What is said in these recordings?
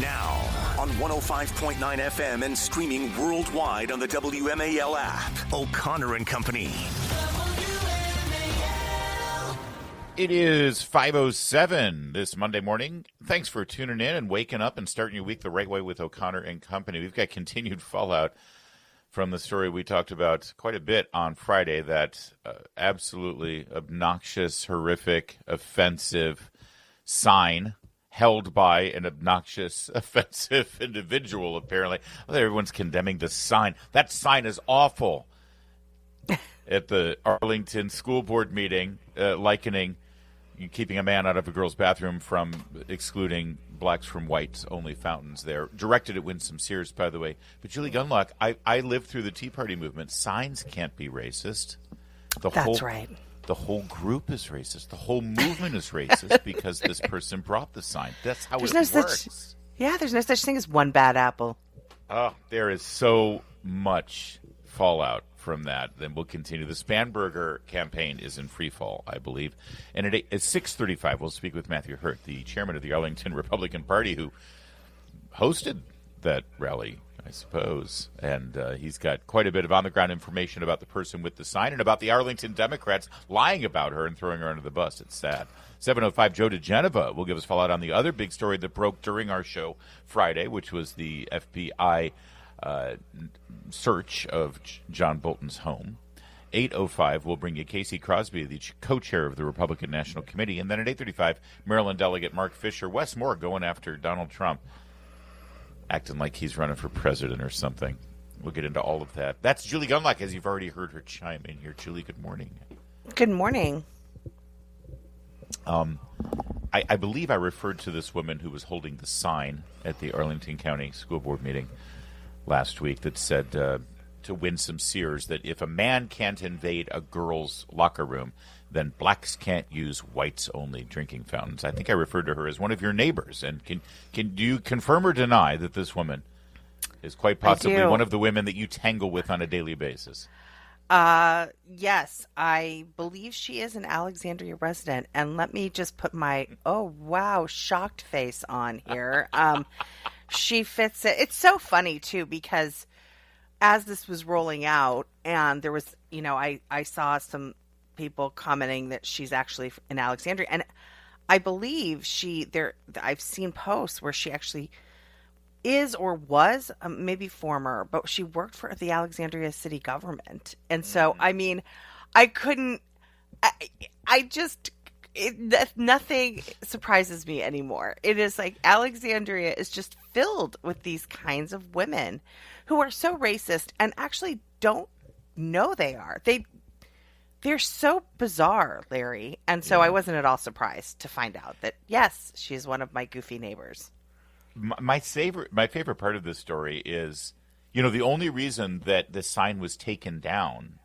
Now, on 105.9 FM and streaming worldwide on the WMAL app, O'Connor and Company. It is 5:07 this Monday morning. Thanks for tuning in and waking up and starting your week the right way with O'Connor and Company. We've got continued fallout from the story we talked about quite a bit on Friday, that absolutely obnoxious, horrific, offensive sign held by an obnoxious, offensive individual, apparently. Well, everyone's condemning the sign. That sign is awful. At the Arlington school board meeting, likening keeping a man out of a girl's bathroom from excluding blacks from whites only fountains there. Directed at Winsome Sears, by the way. But Julie Gunlock, I lived through the Tea Party movement. Signs can't be racist. That's right. The whole group is racist. The whole movement is racist because this person brought the sign. That's how it works. There's no such thing as one bad apple. Oh, there is so much fallout from that. Then we'll continue. The Spanberger campaign is in free fall, I believe. And at 6:35, we'll speak with Matthew Hurt, the chairman of the Arlington Republican Party, who hosted that rally, I suppose. And he's got quite a bit of on-the-ground information about the person with the sign and about the Arlington Democrats lying about her and throwing her under the bus. It's sad. 7:05, Joe DeGeneva will give us fallout on the other big story that broke during our show Friday, which was the FBI search of John Bolton's home. 8:05, we'll bring you Casey Crosby, the co-chair of the Republican National Committee. And then at 8:35, Maryland delegate Mark Fisher. Wes Moore going after Donald Trump, acting like he's running for president or something. We'll get into all of that. That's Julie Gunlock, as you've already heard her chime in here. Julie, good morning. Good morning. I believe I referred to this woman who was holding the sign at the Arlington County School Board meeting last week that said to Winsome Sears that if a man can't invade a girl's locker room, then blacks can't use whites-only drinking fountains. I think I referred to her as one of your neighbors. And can you confirm or deny that this woman is quite possibly one of the women that you tangle with on a daily basis? Yes, I believe she is an Alexandria resident. And let me just put my, shocked face on here. She fits it. It's so funny, too, because as this was rolling out and there was, I saw some people commenting that she's actually in Alexandria. And I believe I've seen posts where she actually is or was, maybe former, but she worked for the Alexandria city government. And so, nothing surprises me anymore. It is like Alexandria is just filled with these kinds of women who are so racist and actually don't know they are. They're so bizarre, Larry. And so I wasn't at all surprised to find out that, yes, she's one of my goofy neighbors. My favorite part of this story is, the only reason that the sign was taken down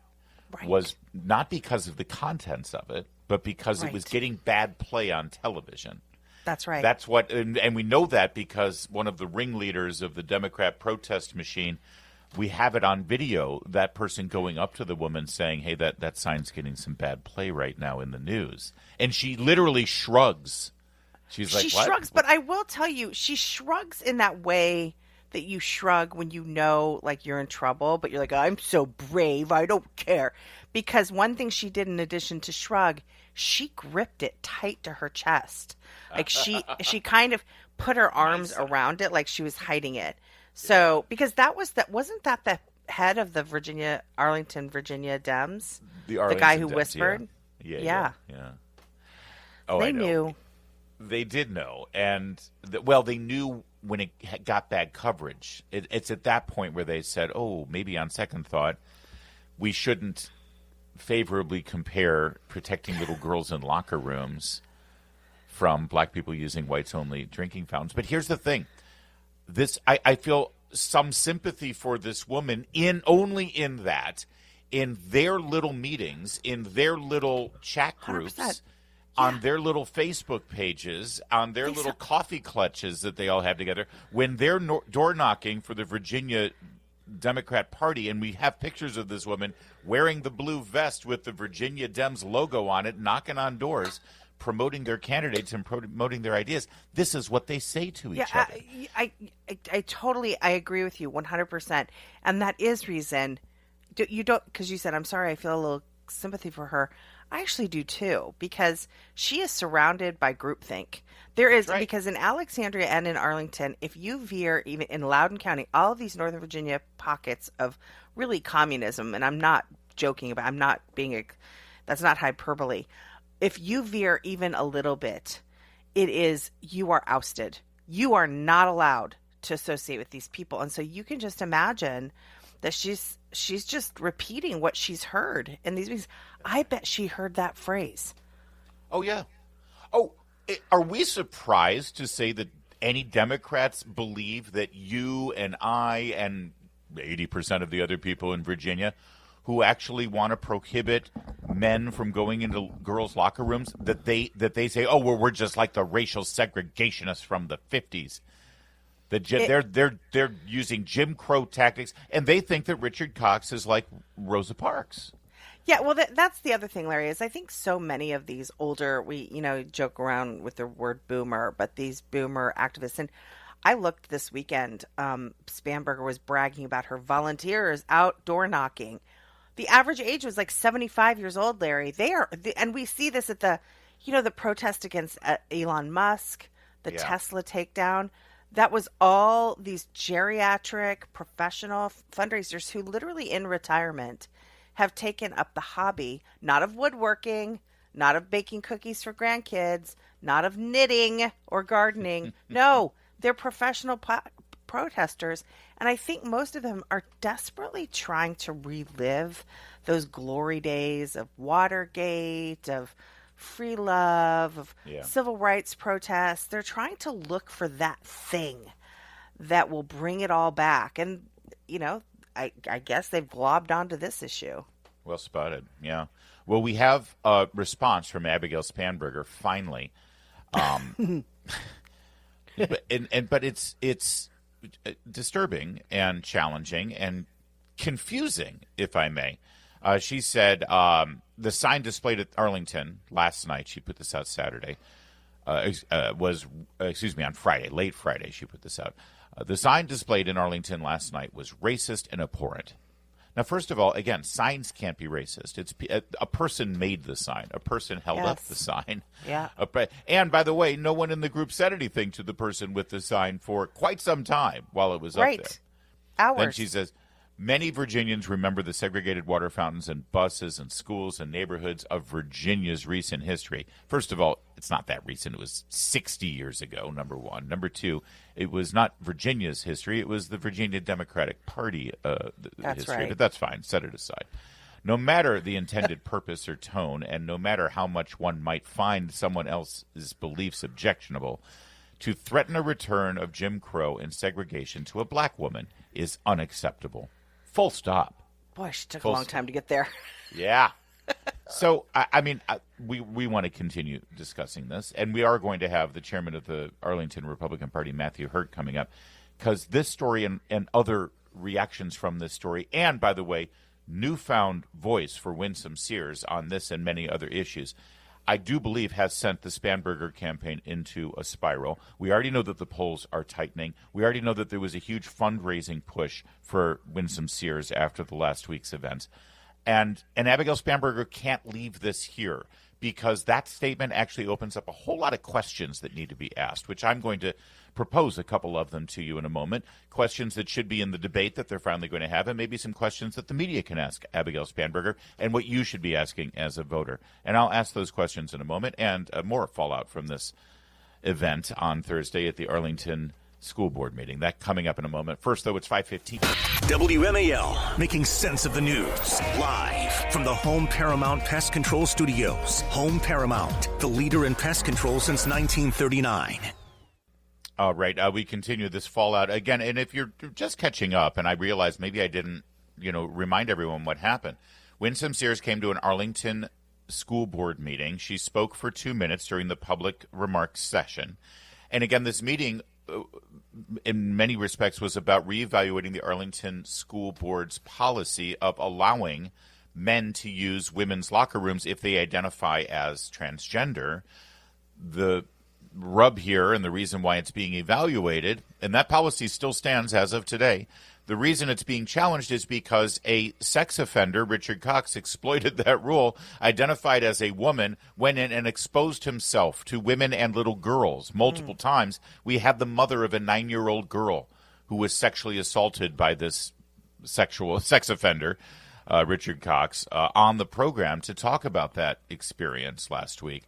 was not because of the contents of it, but because it was getting bad play on television. That's right. That's what, and we know that because one of the ringleaders of the Democrat protest machine, we have it on video, that person going up to the woman saying, hey, that sign's getting some bad play right now in the news. And she literally shrugs. She's like, what? She shrugs, but I will tell you, she shrugs in that way that you shrug when you know, like, you're in trouble, but you're like, I'm so brave, I don't care. Because one thing she did in addition to shrug, she gripped it tight to her chest. Like, she kind of put her arms around it like she was hiding it. So, because wasn't that the head of the Arlington, Virginia Dems? The guy who whispered? Yeah. Oh, they knew. They did know. And, they knew when it got bad coverage. It's at that point where they said, maybe on second thought, we shouldn't favorably compare protecting little girls in locker rooms from black people using whites-only drinking fountains. But here's the thing. I feel some sympathy for this woman only in that, in their little meetings, in their little chat groups, 100%. On their little Facebook pages, on their little coffee clutches that they all have together, when they're door knocking for the Virginia Democrat Party, and we have pictures of this woman wearing the blue vest with the Virginia Dems logo on it, knocking on doors, promoting their candidates and promoting their ideas, this is what they say to each other. I totally agree with you 100%. And that is reason you don't, because you said, I'm sorry, I feel a little sympathy for her. I actually do too, because she is surrounded by groupthink. There is, right. Because in Alexandria and in Arlington, if you veer even in Loudoun County, all of these Northern Virginia pockets of really communism, and I'm not joking about, that's not hyperbole. If you veer even a little bit, you are ousted. You are not allowed to associate with these people. And so you can just imagine that she's just repeating what she's heard in these meetings. I bet she heard that phrase. Oh, yeah. Oh, are we surprised to say that any Democrats believe that you and I and 80% of the other people in Virginia who actually want to prohibit men from going into girls' locker rooms, that they say, oh, we're just like the racial segregationists from the 50s. They're using Jim Crow tactics, and they think that Richard Cox is like Rosa Parks. Yeah, well, that's the other thing, Larry, is I think so many of these older, we joke around with the word boomer, but these boomer activists, and I looked this weekend, Spanberger was bragging about her volunteers outdoor knocking. The average age was like 75 years old, Larry. And we see this at the protest against Elon Musk, the Tesla takedown. That was all these geriatric professional fundraisers who literally in retirement have taken up the hobby, not of woodworking, not of baking cookies for grandkids, not of knitting or gardening. No, they're professional protesters. And I think most of them are desperately trying to relive those glory days of Watergate, of free love, of civil rights protests. They're trying to look for that thing that will bring it all back. And, I guess they've globbed onto this issue. Well spotted, yeah. Well, we have a response from Abigail Spanberger, finally. But it's disturbing and challenging and confusing, if I may. She said the sign displayed at Arlington last night, she put this out Saturday, on Friday, late Friday, she put this out. The sign displayed in Arlington last night was racist and abhorrent. Now, first of all, again, signs can't be racist. It's a person made the sign. A person held up the sign. Yeah. And by the way, no one in the group said anything to the person with the sign for quite some time while it was up there. Hours. Then she says, many Virginians remember the segregated water fountains and buses and schools and neighborhoods of Virginia's recent history. First of all, it's not that recent. It was 60 years ago, number one. Number two, it was not Virginia's history. It was the Virginia Democratic Party history. Right. But that's fine. Set it aside. No matter the intended purpose or tone, and no matter how much one might find someone else's beliefs objectionable, to threaten a return of Jim Crow and segregation to a black woman is unacceptable. Full stop. Boy, she took a long time to get there. Yeah. So, we want to continue discussing this, and we are going to have the chairman of the Arlington Republican Party, Matthew Hurt, coming up, because this story and other reactions from this story, and, by the way, newfound voice for Winsome Sears on this and many other issues, I do believe has sent the Spanberger campaign into a spiral. We already know that the polls are tightening. We already know that there was a huge fundraising push for Winsome Sears after the last week's events. And Abigail Spanberger can't leave this here, because that statement actually opens up a whole lot of questions that need to be asked, which I'm going to propose a couple of them to you in a moment. Questions that should be in the debate that they're finally going to have, and maybe some questions that the media can ask Abigail Spanberger, and what you should be asking as a voter. And I'll ask those questions in a moment, and more fallout from this event on Thursday at the Arlington School Board meeting. That coming up in a moment. First, though, it's 5:15. WMAL, making sense of the news. Live from the Home Paramount Pest Control Studios. Home Paramount, the leader in pest control since 1939. All right, we continue this fallout again. And if you're just catching up, and I realize maybe I didn't, remind everyone what happened. Winsome Sears came to an Arlington School Board meeting. She spoke for 2 minutes during the public remarks session. And again, this meeting, in many respects, was about reevaluating the Arlington School Board's policy of allowing men to use women's locker rooms if they identify as transgender, the rub here and the reason why it's being evaluated, and that policy still stands as of today. The reason it's being challenged is because a sex offender, Richard Cox, exploited that rule, identified as a woman, went in and exposed himself to women and little girls multiple times. We had the mother of a 9-year-old girl who was sexually assaulted by this sex offender, Richard Cox, on the program to talk about that experience last week.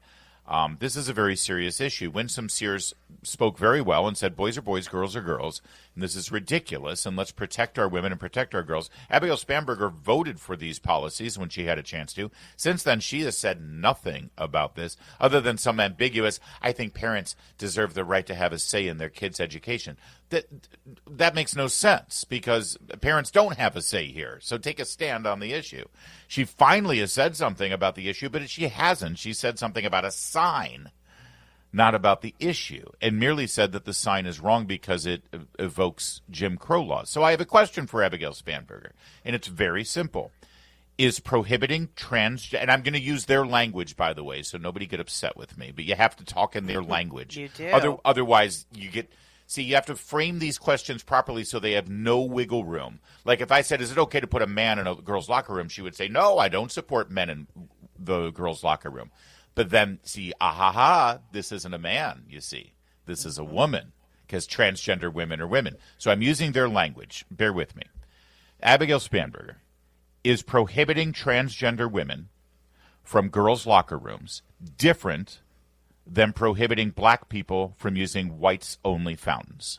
This is a very serious issue. Winsome Sears spoke very well and said, boys are boys, girls are girls, and this is ridiculous, and let's protect our women and protect our girls. Abigail Spanberger voted for these policies when she had a chance to. Since then, she has said nothing about this other than some ambiguous, I think parents deserve the right to have a say in their kids' education. That makes no sense because parents don't have a say here. So take a stand on the issue. She finally has said something about the issue, but she hasn't. She said something about a sign, not about the issue, and merely said that the sign is wrong because it evokes Jim Crow laws. So I have a question for Abigail Spanberger, and it's very simple. Is prohibiting transgender, and I'm going to use their language, by the way, so nobody get upset with me, but you have to talk in their language. You do. Otherwise, you get... See, you have to frame these questions properly so they have no wiggle room. Like if I said, is it okay to put a man in a girl's locker room? She would say, no, I don't support men in the girl's locker room. But then, see, this isn't a man, you see. This is a woman because transgender women are women. So I'm using their language. Bear with me. Abigail Spanberger is prohibiting transgender women from girls' locker rooms different than prohibiting black people from using whites-only fountains.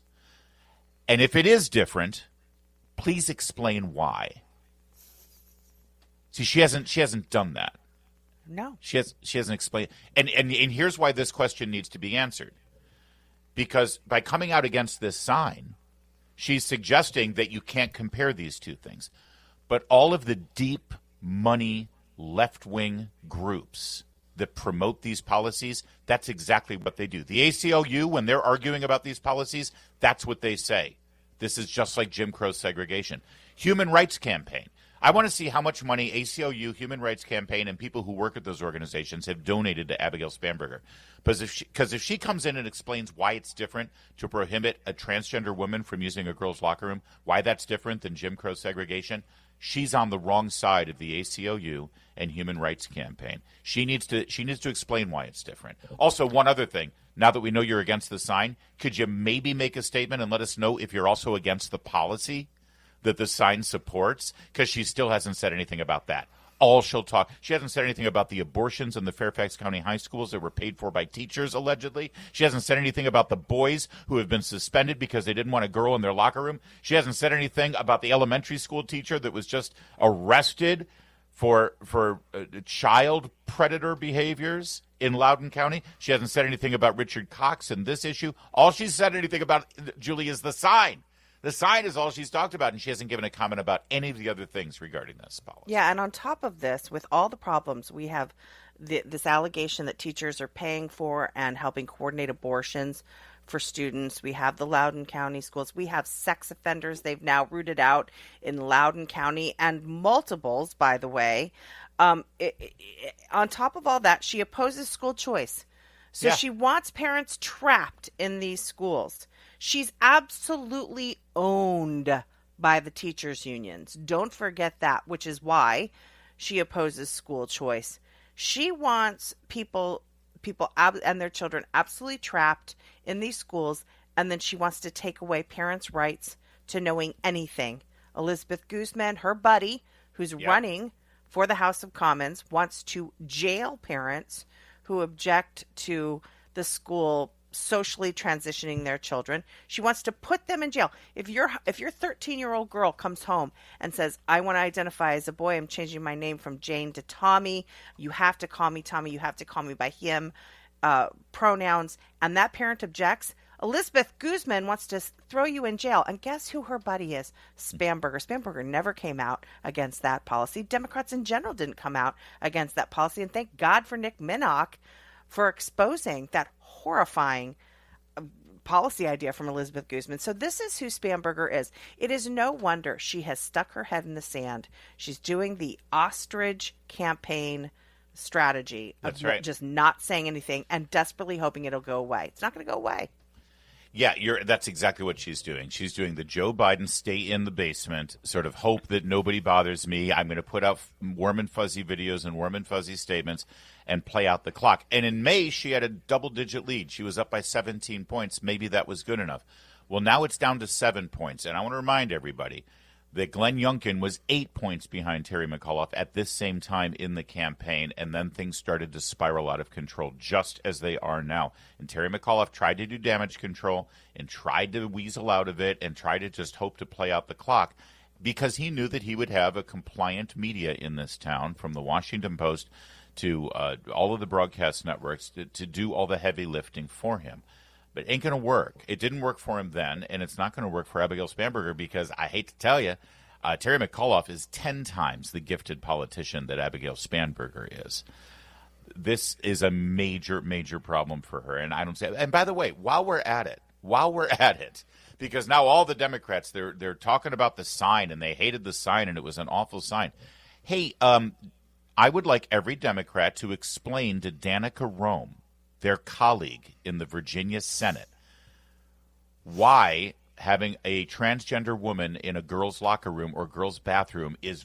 And if it is different, please explain why. See, she hasn't done that. No. She hasn't explained. And here's why this question needs to be answered. Because by coming out against this sign, she's suggesting that you can't compare these two things. But all of the deep money left-wing groups that promote these policies, that's exactly what they do. The ACLU, when they're arguing about these policies, that's what they say. This is just like Jim Crow segregation. Human Rights Campaign. I want to see how much money ACLU, Human Rights Campaign, and people who work at those organizations have donated to Abigail Spanberger. Because if she comes in and explains why it's different to prohibit a transgender woman from using a girl's locker room, why that's different than Jim Crow segregation, she's on the wrong side of the ACLU and Human Rights Campaign. She needs to explain why it's different. Also, one other thing. Now that we know you're against the sign, could you maybe make a statement and let us know if you're also against the policy that the sign supports? Because she still hasn't said anything about that. She hasn't said anything about the abortions in the Fairfax County high schools that were paid for by teachers, allegedly. She hasn't said anything about the boys who have been suspended because they didn't want a girl in their locker room. She hasn't said anything about the elementary school teacher that was just arrested for child predator behaviors in Loudoun County. She hasn't said anything about Richard Cox and this issue. All she's said anything about, Julie, is the sign. The sign is all she's talked about, and she hasn't given a comment about any of the other things regarding this policy. Yeah, and on top of this, with all the problems, we have this allegation that teachers are paying for and helping coordinate abortions for students. We have the Loudoun County schools. We have sex offenders they've now rooted out in Loudoun County, and multiples, by the way. On top of all that, she opposes school choice. So she wants parents trapped in these schools. She's absolutely owned by the teachers' unions. Don't forget that, which is why she opposes school choice. She wants people and their children absolutely trapped in these schools, and then she wants to take away parents' rights to knowing anything. Elizabeth Guzman, her buddy, who's running for the House of Commons, wants to jail parents who object to the school socially transitioning their children. She wants to put them in jail. If your 13-year-old girl comes home and says, I want to identify as a boy, I'm changing my name from Jane to Tommy, you have to call me Tommy, you have to call me by him pronouns, and that parent objects, Elizabeth Guzman wants to throw you in jail. And guess who her buddy is? Spanberger. Spanberger never came out against that policy. Democrats in general didn't come out against that policy. And thank God for Nick Minnock for exposing that horrifying policy idea from Elizabeth Guzman. So this is who Spanberger is. It is no wonder she has stuck her head in the sand. She's doing the ostrich campaign strategy of That's right. just not saying anything and desperately hoping it'll go away. It's not going to go away. Yeah, that's exactly what she's doing. She's doing the Joe Biden stay in the basement, sort of hope that nobody bothers me. I'm going to put out warm and fuzzy videos and warm and fuzzy statements and play out the clock. And in May, she had a double-digit lead. She was up by 17 points. Maybe that was good enough. Well, now it's down to 7 points. And I want to remind everybody that Glenn Youngkin was 8 points behind Terry McAuliffe at this same time in the campaign, and then things started to spiral out of control, just as they are now. And Terry McAuliffe tried to do damage control and tried to weasel out of it and tried to just hope to play out the clock because he knew that he would have a compliant media in this town, from the Washington Post to all of the broadcast networks, to do all the heavy lifting for him. But it ain't going to work. It didn't work for him then, and it's not going to work for Abigail Spanberger because, I hate to tell you, Terry McAuliffe is 10 times the gifted politician that Abigail Spanberger is. This is a major, major problem for her, and I don't say. And by the way, while we're at it, because now all the Democrats, they're talking about the sign, and they hated the sign, and it was an awful sign. Hey, I would like every Democrat to explain to Danica Rome, their colleague in the Virginia Senate, why having a transgender woman in a girl's locker room or girl's bathroom is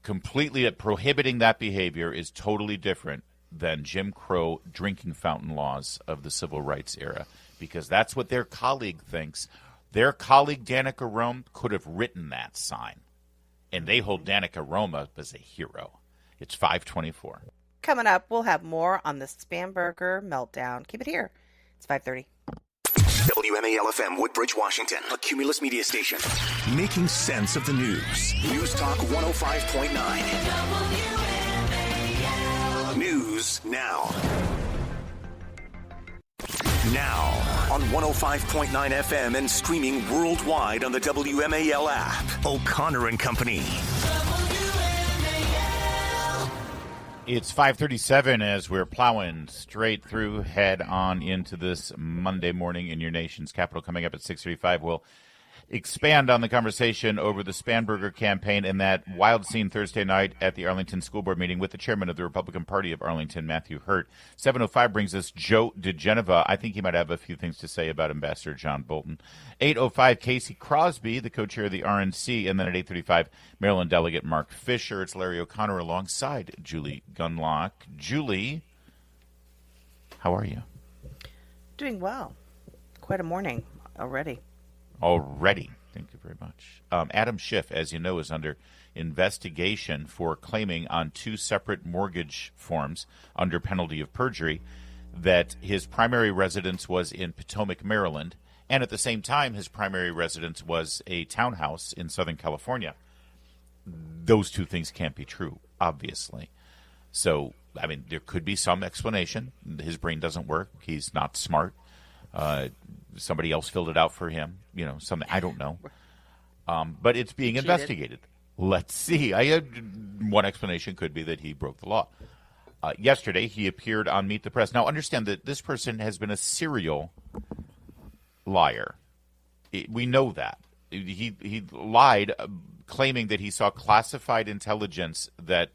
completely prohibiting that behavior is totally different than Jim Crow drinking fountain laws of the civil rights era, because that's what their colleague thinks. Their colleague Danica Rome could have written that sign, and they hold Danica Rome up as a hero. It's 5:24. Coming up, we'll have more on the Spanberger meltdown. Keep it here. It's 5:30. WMAL-FM, Woodbridge, Washington, a Cumulus media station. Making sense of the news. News Talk 105.9. News now. Now on 105.9 FM and streaming worldwide on the WMAL app. O'Connor and Company. It's 5:37 as we're plowing straight through, head on into this Monday morning in your nation's capital. Coming up at 6:35, we'll expand on the conversation over the Spanberger campaign and that wild scene Thursday night at the Arlington School Board meeting with the chairman of the Republican Party of Arlington, Matthew Hurt. 7:05 brings us Joe DeGeneva. I think he might have a few things to say about Ambassador John Bolton. 8:05, Casey Crosby, the co-chair of the RNC. And then at 8:35, Maryland delegate Mark Fisher. It's Larry O'Connor alongside Julie Gunlock. Julie, how are you? Doing well. Quite a morning already. Already. Thank you very much. Adam Schiff, as you know, is under investigation for claiming on 2 separate mortgage forms under penalty of perjury that his primary residence was in Potomac, Maryland, and at the same time his primary residence was a townhouse in Southern California. Those two things can't be true, obviously. So, I mean, there could be some explanation. His brain doesn't work. He's not smart. Somebody else filled it out for him, something, I don't know. But it's being investigated. Let's see. One explanation could be that he broke the law. Yesterday, he appeared on Meet the Press. Now, understand that this person has been a serial liar. We know that. He lied, claiming that he saw classified intelligence that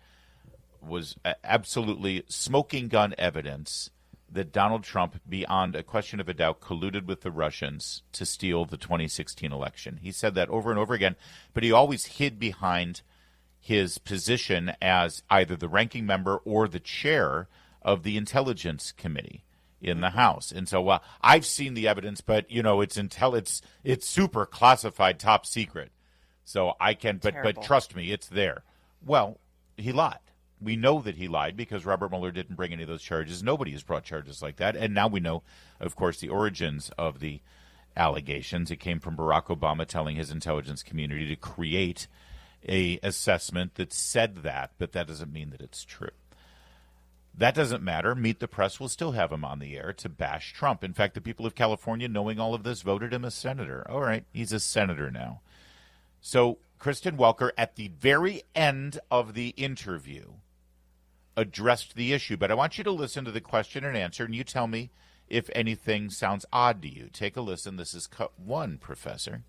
was absolutely smoking gun evidence that Donald Trump, beyond a question of a doubt, colluded with the Russians to steal the 2016 election. He said that over and over again, but he always hid behind his position as either the ranking member or the chair of the Intelligence Committee in the House. And so I've seen the evidence, but, it's super classified, top secret. So I can, but trust me, it's there. Well, he lied. We know that he lied because Robert Mueller didn't bring any of those charges. Nobody has brought charges like that. And now we know, of course, the origins of the allegations. It came from Barack Obama telling his intelligence community to create a assessment that said that, but that doesn't mean that it's true. That doesn't matter. Meet the Press will still have him on the air to bash Trump. In fact, the people of California, knowing all of this, voted him a senator. All right, he's a senator now. So Kristen Welker, at the very end of the interview, addressed the issue. But I want you to listen to the question and answer, and you tell me if anything sounds odd to you. Take a listen. This is cut 1, Professor.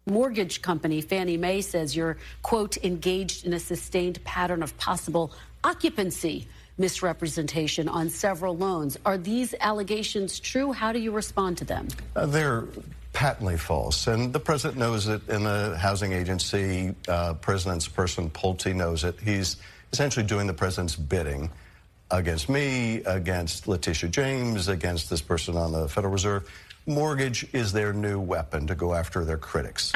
mortgage company Fannie Mae says you're, quote, engaged in a sustained pattern of possible occupancy misrepresentation on several loans. Are these allegations true? How do you respond to them? They're patently false, and the president knows it. In the housing agency, president's person, Pulte, knows it. He's essentially doing the president's bidding against me, against Letitia James, against this person on the Federal Reserve. Mortgage is their new weapon to go after their critics.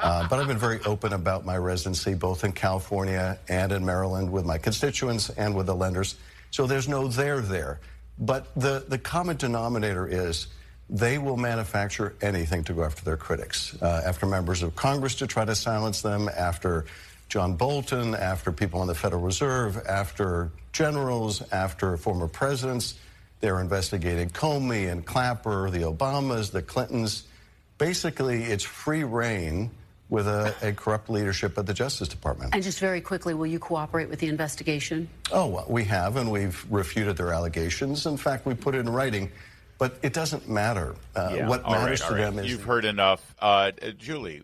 But I've been very open about my residency, both in California and in Maryland, with my constituents and with the lenders. So there's no there. But the common denominator is they will manufacture anything to go after their critics, after members of Congress to try to silence them, after John Bolton, after people on the Federal Reserve, after generals, after former presidents. They're investigating Comey and Clapper, the Obamas, the Clintons. Basically, it's free reign with a corrupt leadership at the Justice Department. And just very quickly, will you cooperate with the investigation? Oh, well, we have, and we've refuted their allegations. In fact, we put it in writing. But it doesn't matter. What matters to them is... You've heard enough. Julie,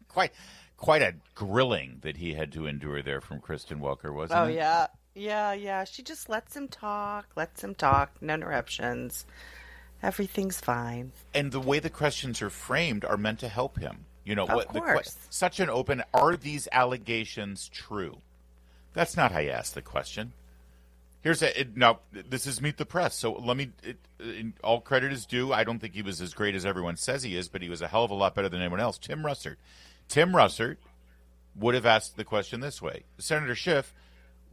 quite a grilling that he had to endure there from Kristen Welker, wasn't it? Oh, yeah. Yeah. She just lets him talk, no interruptions. Everything's fine. And the way the questions are framed are meant to help him. You know, of course. Such an open, are these allegations true? That's not how you ask the question. Now, this is Meet the Press, so let me, all credit is due. I don't think he was as great as everyone says he is, but he was a hell of a lot better than anyone else. Tim Russert would have asked the question this way. Senator Schiff,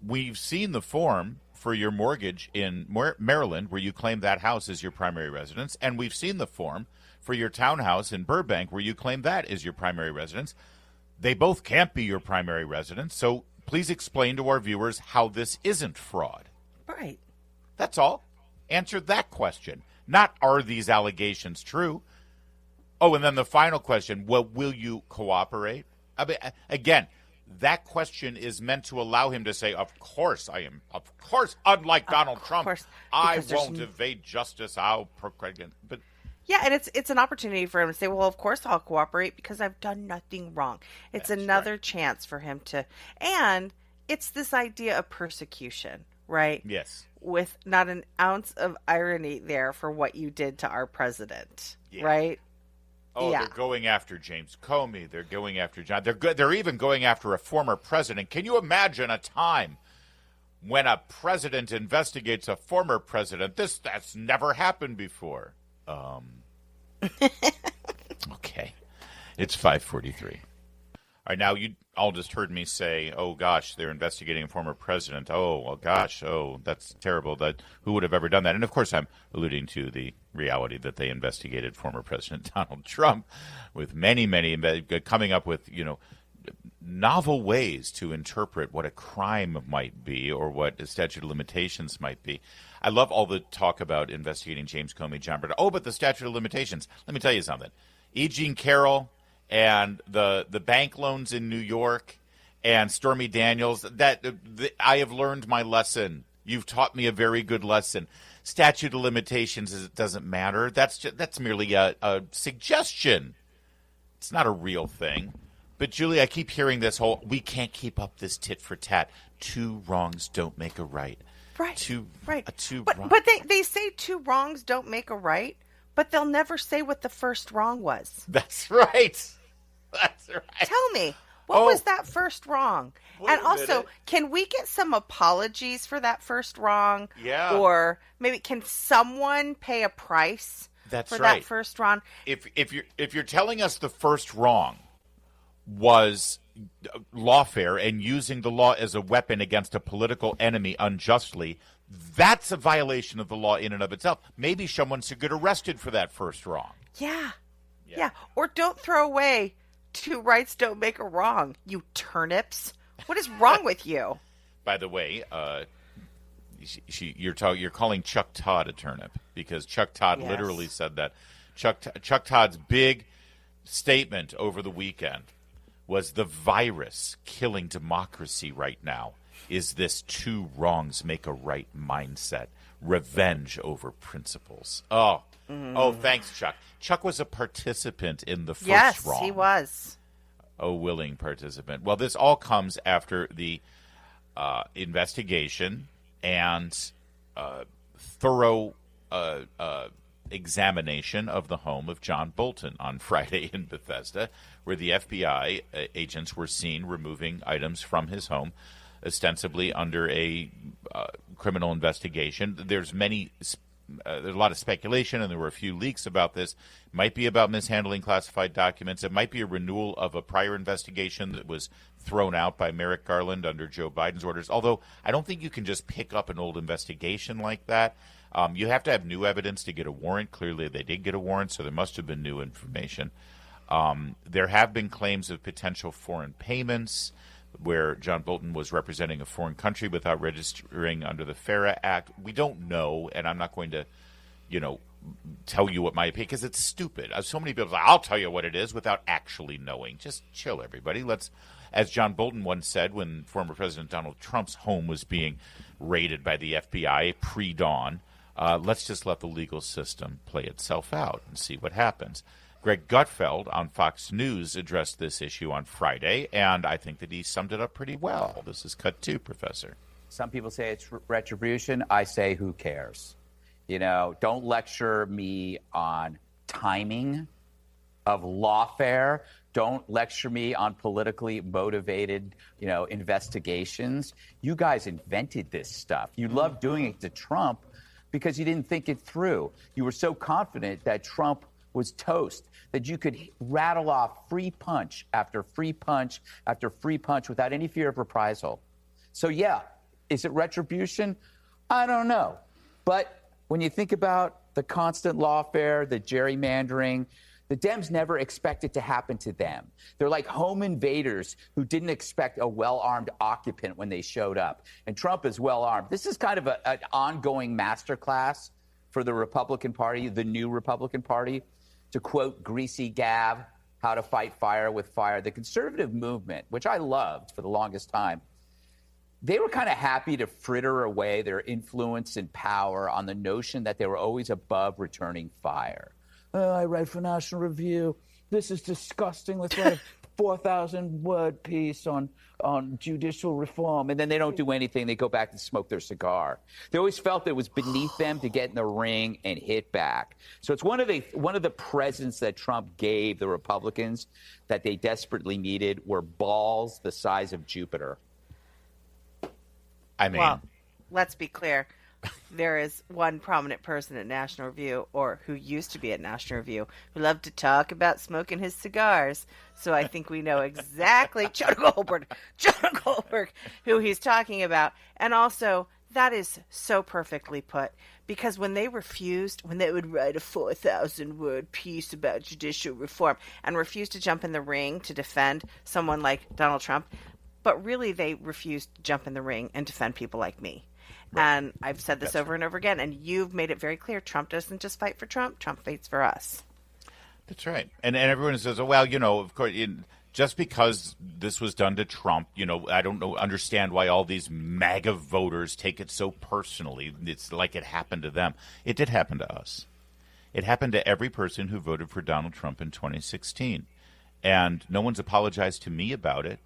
we've seen the form for your mortgage in Maryland where you claim that house is your primary residence, and we've seen the form for your townhouse in Burbank where you claim that is your primary residence. They both can't be your primary residence, so please explain to our viewers how this isn't fraud. Right. That's all. Answer that question. Not, are these allegations true? Oh, and then the final question, well, will you cooperate? I mean, again, that question is meant to allow him to say, of course I am. Of course, unlike Donald Trump, I won't evade justice. But yeah, and it's an opportunity for him to say, well, of course I'll cooperate because I've done nothing wrong. It's another chance for him to, and it's this idea of persecution, right? Yes. With not an ounce of irony there for what you did to our president, right? Oh, yeah. They're going after James Comey. They're going after John. They're even going after a former president. Can you imagine a time when a president investigates a former president? That's never happened before. Okay. It's 5:43. All right, now you all just heard me say, oh, gosh, they're investigating a former president. Oh, well, gosh, oh, that's terrible. Who would have ever done that? And, of course, I'm alluding to the reality that they investigated former President Donald Trump with many coming up with, novel ways to interpret what a crime might be or what a statute of limitations might be. I love all the talk about investigating James Comey, John Brennan. Oh, but the statute of limitations. Let me tell you something. E. Jean Carroll and the bank loans in New York and Stormy Daniels, I have learned my lesson. You've taught me a very good lesson. Statute of limitations it doesn't matter. That's merely a suggestion. It's not a real thing. But, Julie, I keep hearing this whole, we can't keep up this tit for tat. Two wrongs don't make a right. Right. Wrong. But they say two wrongs don't make a right, but they'll never say what the first wrong was. That's right. Tell me, what was that first wrong? And also, can we get some apologies for that first wrong? Yeah. Or maybe can someone pay a price for that first wrong? If you're telling us the first wrong was lawfare and using the law as a weapon against a political enemy unjustly, that's a violation of the law in and of itself. Maybe someone should get arrested for that first wrong. Yeah. Or don't throw away two rights don't make a wrong, you turnips. What is wrong with you? By the way, you're calling Chuck Todd a turnip because Chuck Todd literally said that. Chuck Todd's big statement over the weekend was the virus killing democracy right now is this two wrongs make a right mindset, revenge over principles. Oh, thanks, Chuck. Chuck was a participant in the first wrong. Yes, he was. A willing participant. Well, this all comes after the investigation and thorough examination of the home of John Bolton on Friday in Bethesda, where the FBI agents were seen removing items from his home, ostensibly under a criminal investigation. There's a lot of speculation, and there were a few leaks about this. It might be about mishandling classified documents. It might be a renewal of a prior investigation that was thrown out by Merrick Garland under Joe Biden's orders, although I don't think you can just pick up an old investigation like that. You have to have new evidence to get a warrant. Clearly, they did get a warrant, so there must have been new information. There have been claims of potential foreign payments where John Bolton was representing a foreign country without registering under the FARA Act. We don't know, and I'm not going to, tell you what my opinion, because it's stupid. So many people say, I'll tell you what it is without actually knowing. Just chill, everybody. As John Bolton once said when former President Donald Trump's home was being raided by the FBI pre-dawn, let's just let the legal system play itself out and see what happens. Greg Gutfeld on Fox News addressed this issue on Friday, and I think that he summed it up pretty well. This is cut 2, Professor. Some people say it's retribution. I say, who cares? Don't lecture me on timing of lawfare. Don't lecture me on politically motivated, investigations. You guys invented this stuff. You love doing it to Trump because you didn't think it through. You were so confident that Trump was toast, that you could rattle off free punch after free punch after free punch without any fear of reprisal. So, yeah, is it retribution? I don't know. But when you think about the constant lawfare, the gerrymandering, the Dems never expect it to happen to them. They're like home invaders who didn't expect a well-armed occupant when they showed up. And Trump is well-armed. This is kind of an ongoing masterclass for the Republican Party, the new Republican Party. To quote Greasy Gav, how to fight fire with fire. The conservative movement, which I loved for the longest time, they were kind of happy to fritter away their influence and power on the notion that they were always above returning fire. Oh, I write for National Review. This is disgusting. Let's write a 4,000-word piece on judicial reform. And then they don't do anything. They go back and smoke their cigar. They always felt it was beneath them to get in the ring and hit back. So it's one of the presents that Trump gave the Republicans that they desperately needed were balls the size of Jupiter. Well, let's be clear. There is one prominent person at National Review, or who used to be at National Review, who loved to talk about smoking his cigars. So I think we know exactly John Goldberg, who he's talking about. And also, that is so perfectly put, because when they would write a 4,000-word piece about judicial reform and refuse to jump in the ring to defend someone like Donald Trump, but really they refused to jump in the ring and defend people like me. Right. And I've said this over and over again, and you've made it very clear. Trump doesn't just fight for Trump. Trump fights for us. That's right. And everyone says, oh, well, of course, just because this was done to Trump, I don't understand why all these MAGA voters take it so personally. It's like it happened to them. It did happen to us. It happened to every person who voted for Donald Trump in 2016. And no one's apologized to me about it.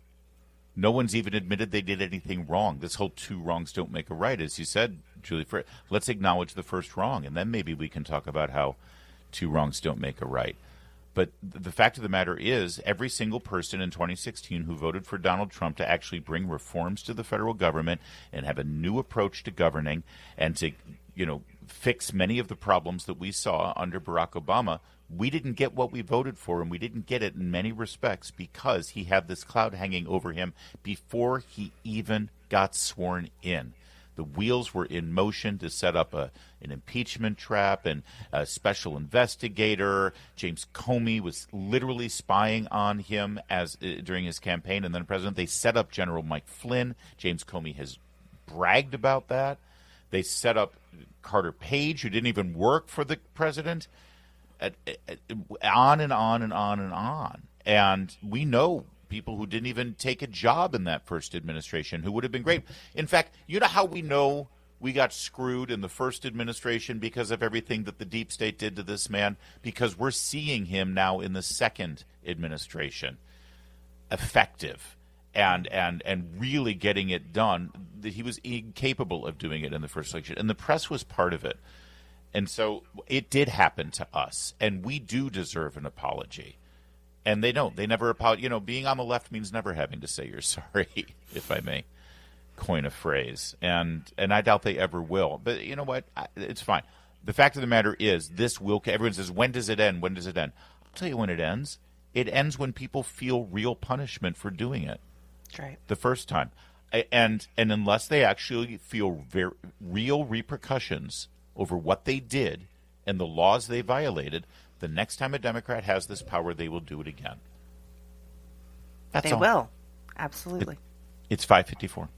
No one's even admitted they did anything wrong. This whole 2 wrongs don't make a right, as you said, Julie. Let's acknowledge the first wrong, and then maybe we can talk about how 2 wrongs don't make a right. But the fact of the matter is, every single person in 2016 who voted for Donald Trump to actually bring reforms to the federal government and have a new approach to governing and to, fix many of the problems that we saw under Barack Obama, we didn't get what we voted for, and we didn't get it in many respects because he had this cloud hanging over him before he even got sworn in. The wheels were in motion to set up an impeachment trap and a special investigator. James Comey was literally spying on him during his campaign, and then president. They set up General Mike Flynn. James Comey has bragged about that. They set up Carter Page, who didn't even work for the president. On and on and on and on. And we know people who didn't even take a job in that first administration who would have been great. In fact, you know how we know we got screwed in the first administration because of everything that the deep state did to this man, because we're seeing him now in the second administration effective and really getting it done. That he was incapable of doing it in the first election, and the press was part of it. And so it did happen to us, and we do deserve an apology. And they don't. They never apologize. You know, being on the left means never having to say you're sorry, if I may coin a phrase. And I doubt they ever will. But you know what? It's fine. The fact of the matter is, this will. Everyone says, when does it end? When does it end? I'll tell you when it ends. It ends when people feel real punishment for doing it. That's right. The first time. And unless they actually feel real repercussions over what they did and the laws they violated, the next time a Democrat has this power, they will do it again. That's all. They will. Absolutely. It's 5:54.